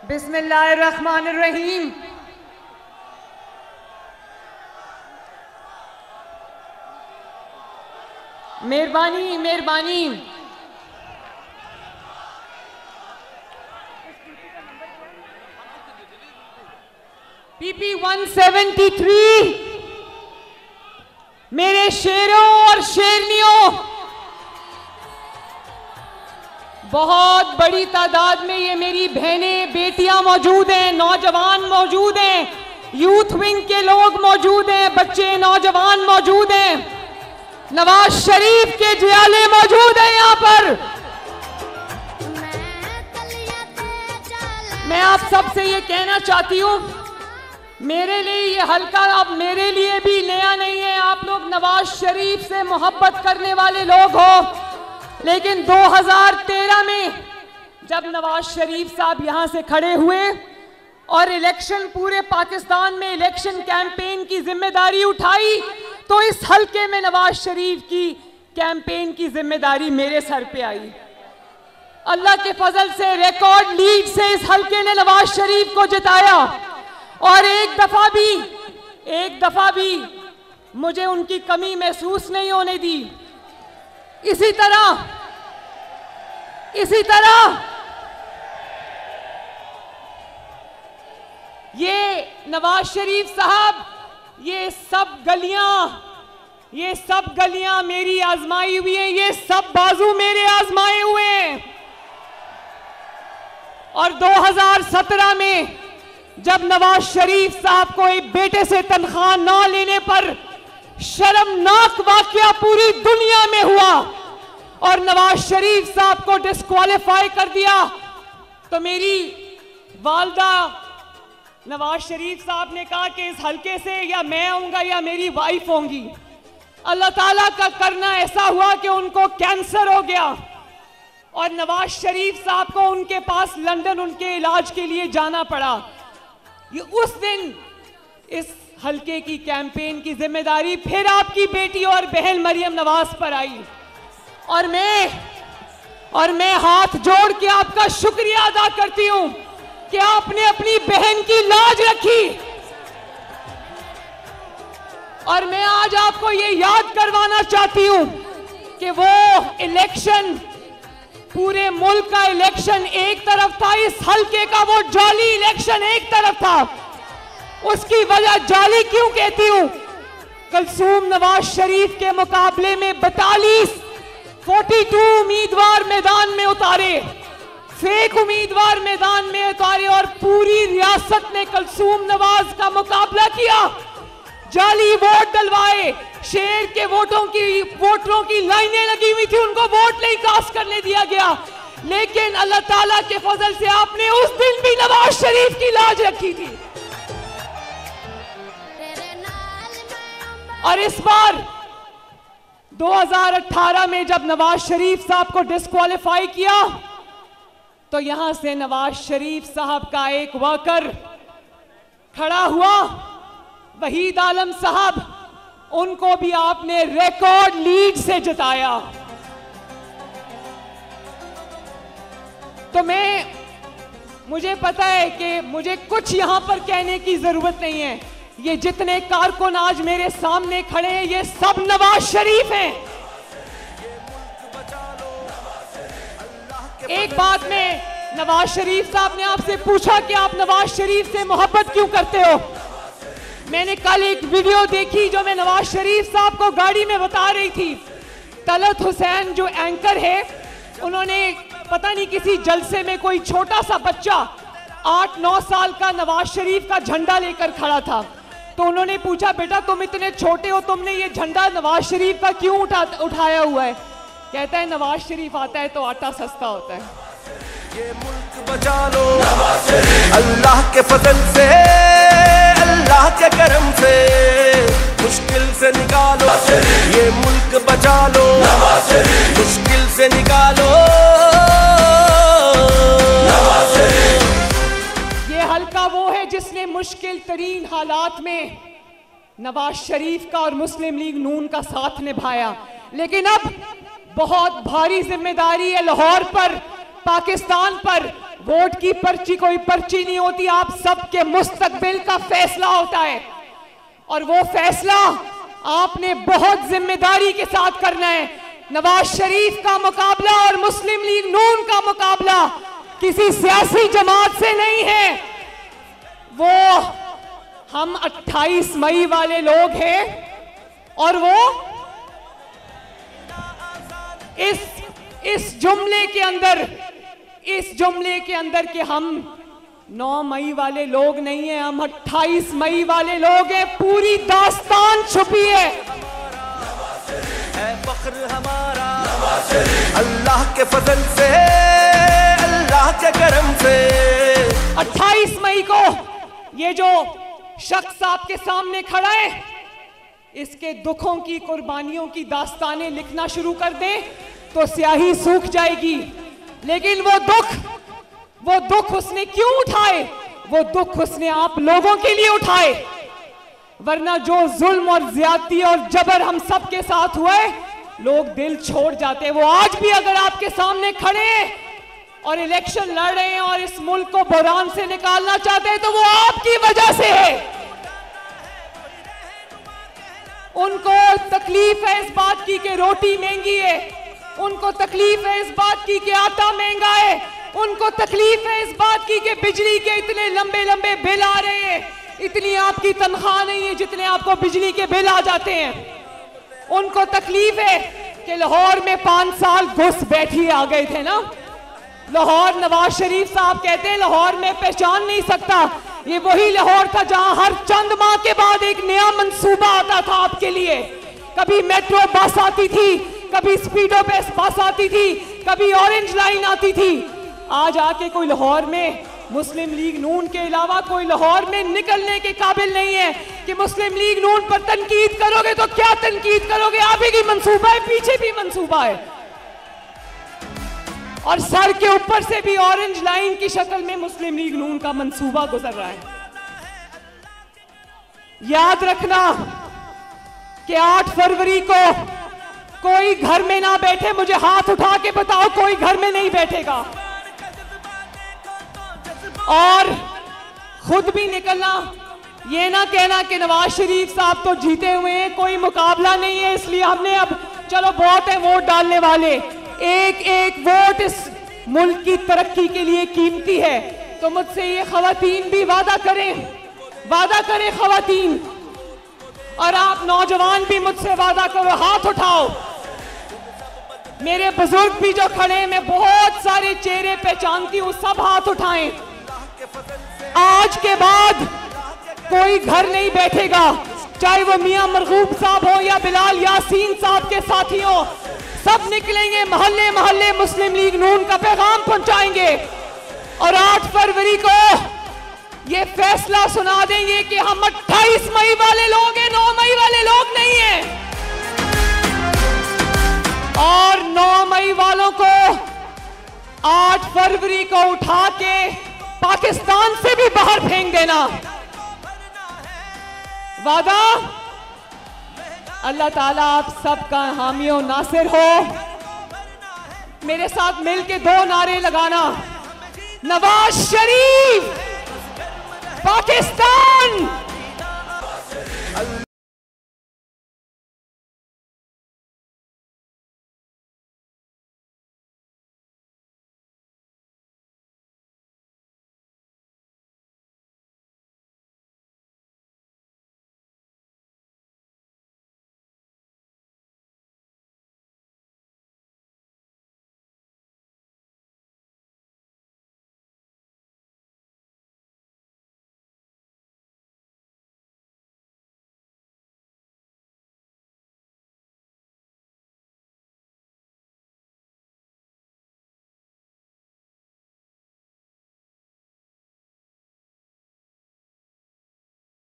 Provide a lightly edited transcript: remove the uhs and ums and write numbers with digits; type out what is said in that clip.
बिस्मिल्लाहिर्रहमानिर्रहीम। मेहरबानी मेहरबानी। पीपी 173 मेरे शेरों और शेरनियों, बहुत बड़ी तादाद में ये मेरी बहनें बेटियां मौजूद हैं, नौजवान मौजूद हैं, यूथ विंग के लोग मौजूद हैं, बच्चे नौजवान मौजूद हैं, नवाज शरीफ के जियाले मौजूद हैं यहाँ पर। मैं आप सबसे ये कहना चाहती हूँ, मेरे लिए ये हल्का अब मेरे लिए भी नया नहीं है। आप लोग नवाज शरीफ से मोहब्बत करने वाले लोग हो, लेकिन 2013 में जब नवाज शरीफ साहब यहाँ से खड़े हुए और इलेक्शन पूरे पाकिस्तान में इलेक्शन कैंपेन की जिम्मेदारी उठाई, तो इस हल्के में नवाज शरीफ की कैंपेन की जिम्मेदारी मेरे सर पे आई। अल्लाह के फजल से रिकॉर्ड लीड से इस हल्के ने नवाज शरीफ को जिताया और एक दफा भी मुझे उनकी कमी महसूस नहीं होने दी। इसी तरह ये नवाज शरीफ साहब, ये सब गलियां मेरी आजमाई हुई हैं, ये सब बाजू मेरे आजमाए हुए हैं। और 2017 में जब नवाज शरीफ साहब को एक बेटे से तनख्वाह ना लेने पर शर्मनाक वाकया पूरी दुनिया में हुआ और नवाज शरीफ साहब को डिस्क्वालीफाई कर दिया, तो मेरी वालदा नवाज शरीफ साहब ने कहा कि इस हल्के से या मैं आऊंगा या मेरी वाइफ होंगी। अल्लाह ताला का करना ऐसा हुआ कि उनको कैंसर हो गया और नवाज शरीफ साहब को उनके पास लंदन उनके इलाज के लिए जाना पड़ा। ये उस दिन इस हल्के की कैंपेन की जिम्मेदारी फिर आपकी बेटी और बहन मरियम नवाज पर आई और मैं हाथ जोड़ के आपका शुक्रिया अदा करती हूं कि आपने अपनी बहन की लाज रखी। और मैं आज आपको ये याद करवाना चाहती हूं कि वो इलेक्शन, पूरे मुल्क का इलेक्शन एक तरफ था, इस हल्के का वो जाली इलेक्शन एक तरफ था। उसकी वजह जाली क्यों कहती हूं? कुलसूम नवाज शरीफ के मुकाबले में 42 उम्मीदवार मैदान में उतारे, फेक उम्मीदवार मैदान में उतारे और पूरी रियासत ने कुलसूम नवाज का मुकाबला किया। जाली वोट डलवाए, शेर के वोटरों की लाइनें लगी हुई थी, उनको वोट नहीं कास्ट करने दिया गया। लेकिन अल्लाह ताला के फजल से आपने उस दिन भी नवाज शरीफ की लाज रखी थी। और इस बार 2018 में जब नवाज शरीफ साहब को डिस्क्वालीफाई किया, तो यहां से नवाज शरीफ साहब का एक वर्कर खड़ा हुआ, वहीद आलम साहब, उनको भी आपने रिकॉर्ड लीड से जिताया। तो मुझे पता है कि मुझे कुछ यहां पर कहने की जरूरत नहीं है। ये जितने कारकुन आज मेरे सामने खड़े हैं, ये सब नवाज शरीफ हैं। एक बात में नवाज शरीफ साहब ने आपसे पूछा कि आप नवाज शरीफ से मोहब्बत क्यों करते हो। मैंने कल एक वीडियो देखी जो मैं नवाज शरीफ साहब को गाड़ी में बता रही थी। तलत हुसैन जो एंकर है, उन्होंने पता नहीं किसी जलसे में कोई छोटा सा बच्चा 8-9 साल का नवाज शरीफ का झंडा लेकर खड़ा था, तो उन्होंने पूछा, बेटा तुम इतने छोटे हो, तुमने ये झंडा नवाज शरीफ का क्यों उठाया हुआ है? कहता है नवाज शरीफ आता है तो आटा सस्ता होता है। ये मुल्क बचा लो अल्लाह के फजल से, अल्लाह के करम से, मुश्किल से निकालो ये मुल्क बचा लो, मुश्किल से निकालो। ये हल्का वो है जिसने मुश्किल तरीन हालात में नवाज शरीफ का और मुस्लिम लीग नून का साथ निभाया, लेकिन अब बहुत भारी जिम्मेदारी है लाहौर पर। पाकिस्तान पर वोट की पर्ची कोई पर्ची नहीं होती, आप सबके मुस्तकबिल का फैसला होता है। और वो फैसला आपने बहुत जिम्मेदारी के साथ करना है। नवाज शरीफ का मुकाबला और मुस्लिम लीग नून का मुकाबला किसी सियासी जमात से नहीं है, वो हम 28 मई वाले लोग हैं। और वो इस जुमले के अंदर कि हम 9 मई वाले लोग नहीं हैं, हम 28 मई वाले लोग हैं, पूरी दास्तान छुपी है। फख्र हमारा अल्लाह के फजल से, अल्लाह के करम से। 28 मई को ये जो शख्स आपके सामने खड़ा है, इसके दुखों की, कुर्बानियों की दास्तानें लिखना शुरू कर दें तो स्याही सूख जाएगी। लेकिन वो दुख उसने क्यों उठाए? वो दुख उसने आप लोगों के लिए उठाए, वरना जो जुल्म और ज्यादती और जबर हम सब के साथ हुआ है, लोग दिल छोड़ जाते। वो आज भी अगर आपके सामने खड़े हैं और इलेक्शन लड़ रहे हैं और इस मुल्क को बहरान से निकालना चाहते हैं, तो वो आपकी वजह से है। उनको तकलीफ है इस बात की कि रोटी महंगी है, उनको तकलीफ है इस बात की कि आटा महंगा है, उनको तकलीफ है इस बात की कि बिजली के इतने लंबे लंबे बिल आ रहे हैं, इतनी आपकी तनख्वाह नहीं है जितने आपको बिजली के बिल आ जाते हैं। उनको तकलीफ है कि लाहौर में 5 साल घुस बैठी आ गए थे ना। लाहौर, नवाज शरीफ साहब कहते हैं लाहौर में पहचान नहीं सकता, ये वही लाहौर था जहां हर चंद माह के बाद एक नया मंसूबा आता था आपके लिए। कभी मेट्रो बस आती थी, कभी स्पीडो बस आती थी, कभी ऑरेंज लाइन आती थी। आज आके कोई लाहौर में मुस्लिम लीग नून के अलावा कोई लाहौर में निकलने के काबिल नहीं है कि मुस्लिम लीग नून पर तनकीद करोगे तो क्या तनकीद करोगे? आगे की मंसूबा है, पीछे भी मंसूबा है, और सर के ऊपर से भी ऑरेंज लाइन की शक्ल में मुस्लिम लीग नून का मंसूबा गुजर रहा है। याद रखना कि 8 फरवरी को कोई घर में ना बैठे। मुझे हाथ उठा के बताओ कोई घर में नहीं बैठेगा। और खुद भी निकलना, ये ना कहना कि नवाज शरीफ साहब तो जीते हुए हैं, कोई मुकाबला नहीं है, इसलिए हमने अब चलो बहुत है वोट डालने वाले। एक एक वोट इस मुल्क की तरक्की के लिए कीमती है। तो मुझसे ये खवातीन भी वादा करें खवातीन, और आप नौजवान भी मुझसे वादा करो, हाथ उठाओ। मेरे बुजुर्ग भी जो खड़े हैं, मैं बहुत सारे चेहरे पहचानती हूँ, सब हाथ उठाएं। आज के बाद कोई घर नहीं बैठेगा, चाहे वो मियां मरगूब साहब हो या बिलाल यासीन साहब के साथी हो, सब निकलेंगे, मोहल्ले मोहल्ले मुस्लिम लीग नून का पैगाम पहुंचाएंगे। और 8 फरवरी को ये फैसला सुना देंगे कि हम 28 मई वाले लोग हैं, 9 मई वाले लोग नहीं हैं। और 9 मई वालों को 8 फरवरी को उठा के पाकिस्तान से भी बाहर फेंक देना। वादा? अल्लाह ताला आप सबका हामी और नासिर हो। मेरे साथ मिलके 2 नारे लगाना, नवाज शरीफ पाकिस्तान